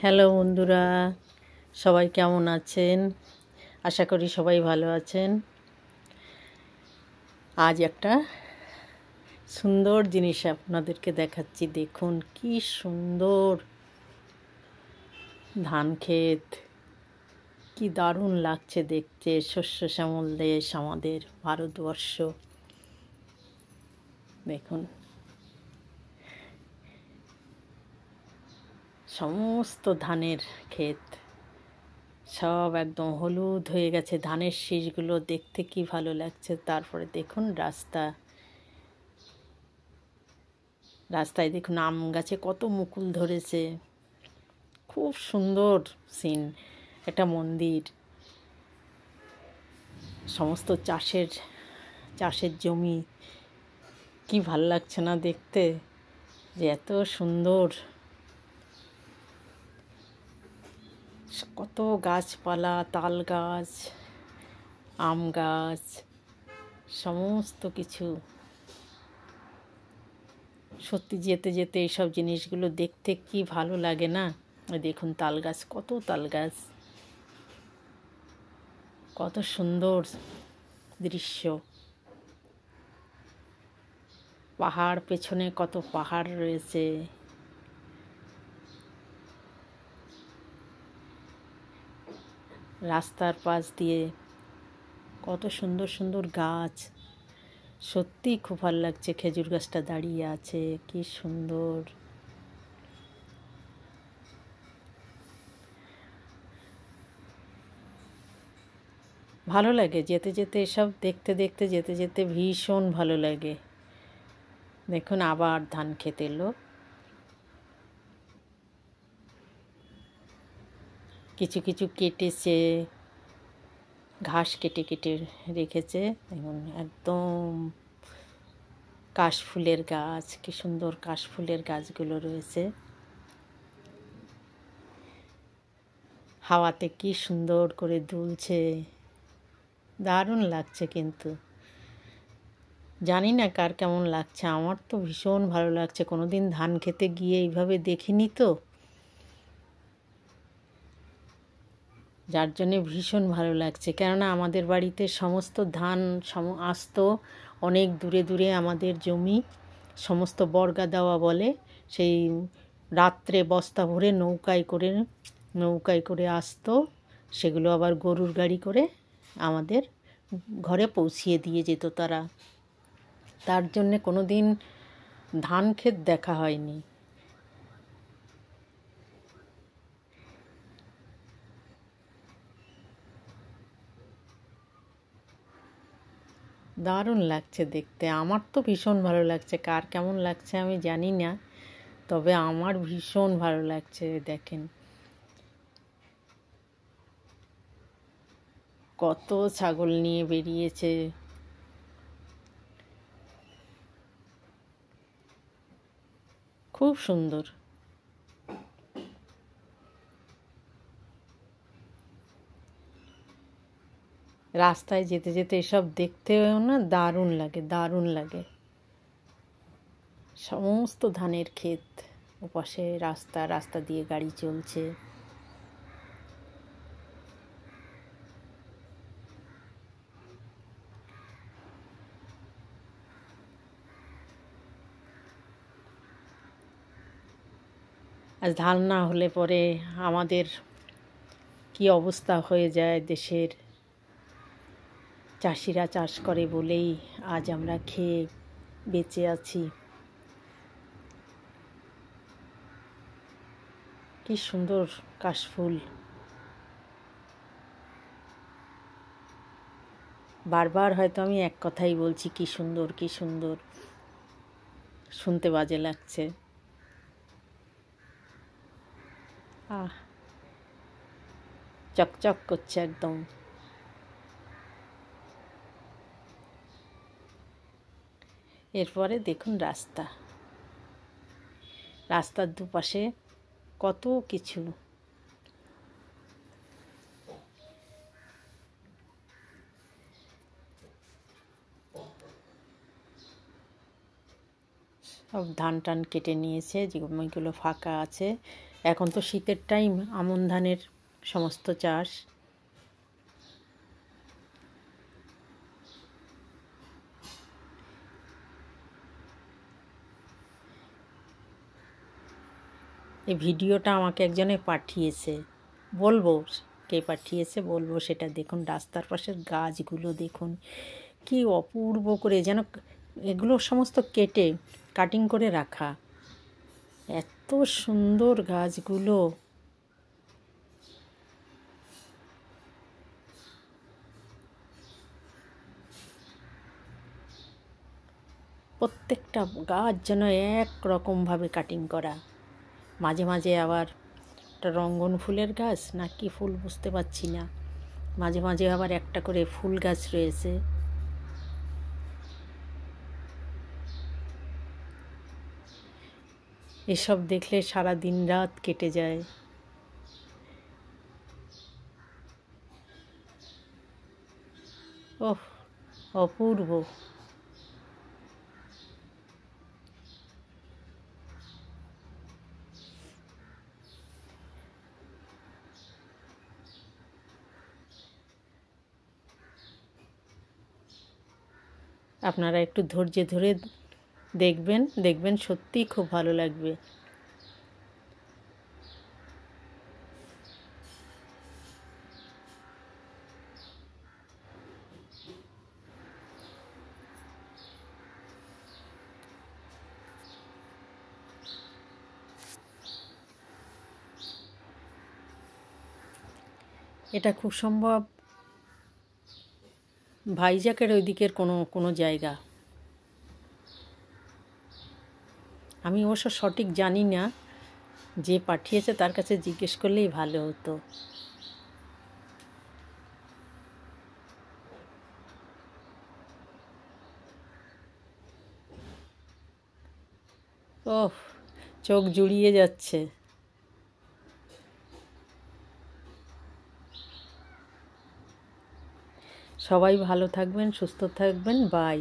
Hello বন্ধুরা, সবাই কেমন আছেন? আশা করি সবাই ভালো আছেন। আজ একটা সুন্দর জিনিস আপনাদেরকে দেখাচ্ছি। দেখুন কি সুন্দর ধান ক্ষেত, কি দারুণ লাগছে দেখতে। শস্য শ্যামল দেশ আমাদের ভারতবর্ষ। দেখুন সমস্ত ধানের ক্ষেত, সব একদম হলুদ হয়ে গেছে। ধানের শীষগুলো দেখতে কি ভালো লাগছে। তারপরে দেখুন রাস্তায় দেখুন আম গাছে কত মুকুল ধরেছে। খুব সুন্দর সিন। একটা মন্দির, সমস্ত চাষের জমি, কি ভাল লাগছে না দেখতে, যে এত সুন্দর। কত গাছপালা, তাল গাছ, আম গাছ, সমস্ত কিছু। সত্যি যেতে যেতে এইসব জিনিসগুলো দেখতে কি ভালো লাগে না। দেখুন তাল গাছ, কত তাল গাছ, কত সুন্দর দৃশ্য। পাহাড়, পেছনে কত পাহাড় রয়েছে। রাস্তার পাশ দিয়ে কত সুন্দর সুন্দর গাছ। সত্যিই খুব ভালো লাগছে। খেজুর গাছটা দাঁড়িয়ে আছে, কি সুন্দর। ভালো লাগে যেতে যেতে, এসব দেখতে দেখতে যেতে যেতে ভীষণ ভালো লাগে। দেখুন আবার ধান খেতে এলো। কিছু কিছু কেটেছে, ঘাস কেটে কেটে রেখেছে। দেখুন একদম কাশফুলের গাছ, কি সুন্দর কাশফুলের গাছগুলো রয়েছে। হাওয়াতে কি সুন্দর করে দুলছে, দারুণ লাগছে। কিন্তু জানি না কার কেমন লাগছে, আমার তো ভীষণ ভালো লাগছে। কোনো দিন ধান খেতে গিয়ে এইভাবে দেখিনি তো, যার জন্যে ভীষণ ভালো লাগছে। কেননা আমাদের বাড়িতে সমস্ত ধান আসতো অনেক দূরে দূরে। আমাদের জমি সমস্ত বর্গা দেওয়া বলে, সেই রাত্রে বস্তা ভরে নৌকায় করে আসতো। সেগুলো আবার গরুর গাড়ি করে আমাদের ঘরে পৌঁছিয়ে দিয়ে যেত তারা। তার জন্যে কোনো দিন ধান ক্ষেত দেখা হয়নি। দারুণ লাগছে দেখতে। আমার তো ভীষণ ভালো লাগছে, কার কেমন লাগছে আমি জানি না, তবে আমার ভীষণ ভালো লাগছে। দেখেন কত ছাগল নিয়ে বেরিয়েছে। খুব সুন্দর। রাস্তায় যেতে যেতে এসব দেখতেও না দারুণ লাগে, দারুণ লাগে। সমস্ত ধানের ক্ষেত, ওপাশে রাস্তা দিয়ে গাড়ি চলছে। আজ ধান না হলে পরে আমাদের কি অবস্থা হয়ে যায় দেশের। চাষিরা চাষ করে বলেই আজ আমরা খেয়ে বেঁচে আছি। কি সুন্দর কাশফুল। বারবার হয়তো আমি এক কথাই বলছি, কি সুন্দর কি সুন্দর, শুনতে বাজে লাগছে। আহ, চকচক করছে একদম। এরপরে দেখুন রাস্তার দুপাশে কত কিছু। সব ধান টান কেটে নিয়েছে, জমিগুলো ফাঁকা আছে। এখন তো শীতের টাইম, আমন ধানের সমস্ত চাষ। এই ভিডিওটা আমাকে একজনে পাঠিয়েছে, বলবো কে পাঠিয়েছে বলবো, সেটা দেখুন। রাস্তার পাশের গাছগুলো দেখুন কি অপূর্ব করে, যেন এগুলো সমস্ত কেটে কাটিং করে রাখা। এত সুন্দর গাছগুলো। প্রত্যেকটা গাছ যেন এক রকমভাবে কাটিং করা। মাঝে মাঝে আবার একটা রঙ্গন ফুলের গাছ না কি ফুল বুঝতে পারছি না, মাঝে মাঝে আবার একটা করে ফুল গাছ রয়েছে। এসব দেখলে সারা দিন রাত কেটে যায়। ওহ, অপূর্ব। আপনারা একটু ধৈর্য ধরে দেখবেন, দেখবেন সত্যিই খুব ভালো লাগবে। এটা খুব সম্ভব ভাইজ্যাকের ওই দিকের কোনো জায়গা। আমি অবশ্য সঠিক জানি না, যে পাঠিয়েছে তার কাছে জিজ্ঞেস করলেই ভালো হতো। ওহ, চোখ জুড়িয়ে যাচ্ছে। সবাই ভালো থাকবেন, সুস্থ থাকবেন, বাই।